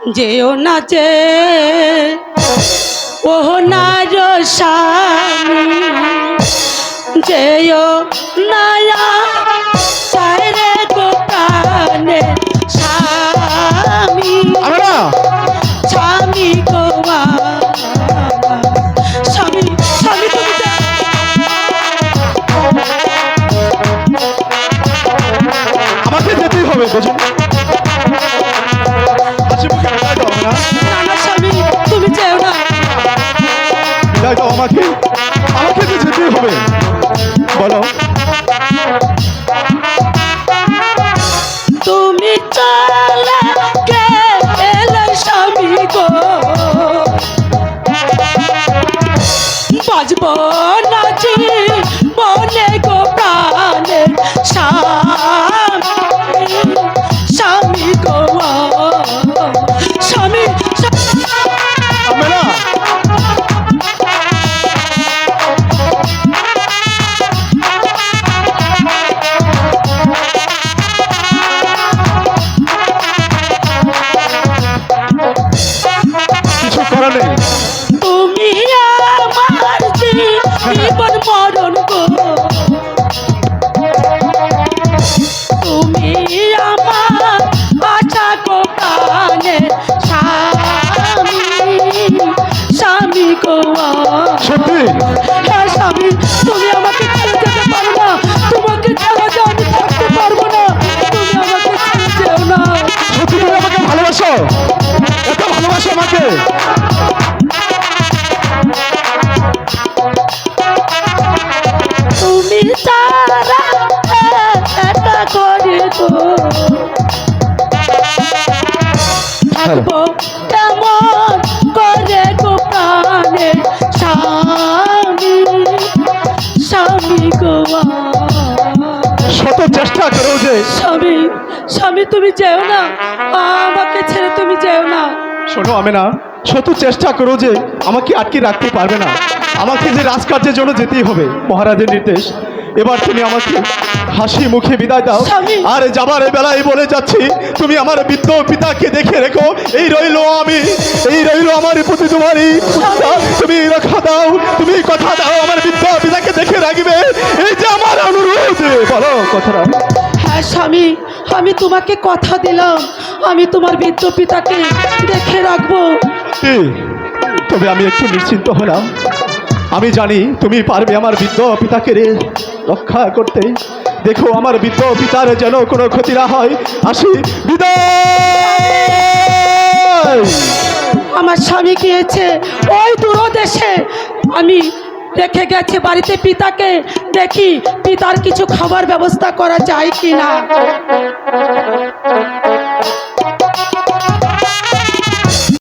যেও নাচে ও নার স্বামী যেও নায়া চাইরে গোপানে স্বামী স্বামী গোয়া স্বামী স্বামী আমাকে যেতেই হবে বুঝুন স্বামী তুমি যেও না বিদায় দাও আমাকে আমাকে তো যেতেই হবে বলো তুমি চলে গেলে স্বামী গো বাজব নাচি বলে গো প্রাণে স্বামী গো স্বামী কিছু করার নেই তুমি আমার জীবন মরণ গো তুমি আমার আশা গো প্রাণে স্বামী স্বামী গো সত্যি হ্যাঁ স্বামী তুমি আমাকে ছেড়ে যেতে পারো না তোমাকে ছাড়া যে আমি থাকতে পারবো না তুমি আমাকে ছেড়ে যেও না সত্যি তুমি আমাকে ভালোবাসো এত ভালোবাসো আমাকে তুমি তারা এটা করে তো থাকবো কেমন করে গো প্রাণে স্বামী স্বামী গোয়া শত চেষ্টা করো যে স্বামী স্বামী তুমি যেও না আমাকে ছেড়ে তুমি যেও না শোনো আমি না শত চেষ্টা করো যে আমাকে আটকে রাখতে পারবে না আমাকে যে রাজকার্যের জন্য যেতেই হবে মহারাজের নির্দেশ এবার তুমি আমাকে হাসি মুখে বিদায় দাও স্বামী। আর যাবার বেলায় বলে যাচ্ছি তুমি আমার বৃদ্ধ পিতাকে দেখে রেখো এই রইলো আমার প্রতি তোমারই তুমি রক্ষা দাও তুমি কথা দাও আমার বৃদ্ধ পিতাকে দেখে রাখবে এই যে আমার অনুরোধ বলো কথাটা হ্যাঁ স্বামী আমি তোমাকে কথা দিলাম আমি তোমার বৃদ্ধ পিতাকে দেখে রাখবো তবে আমি একটু নিশ্চিন্ত হলাম আমি জানি তুমি পারবে আমার বৃদ্ধ পিতাকে রক্ষা করতে দেখো আমার বৃদ্ধ পিতার যেন কোনো ক্ষতি না হয় আসি বিদায় আমার স্বামী গিয়েছে ওই দূরদেশে আমি রেখে গেছে বাড়িতে পিতাকে দেখি পিতার কিছু খাবার ব্যবস্থা করা যায় কি না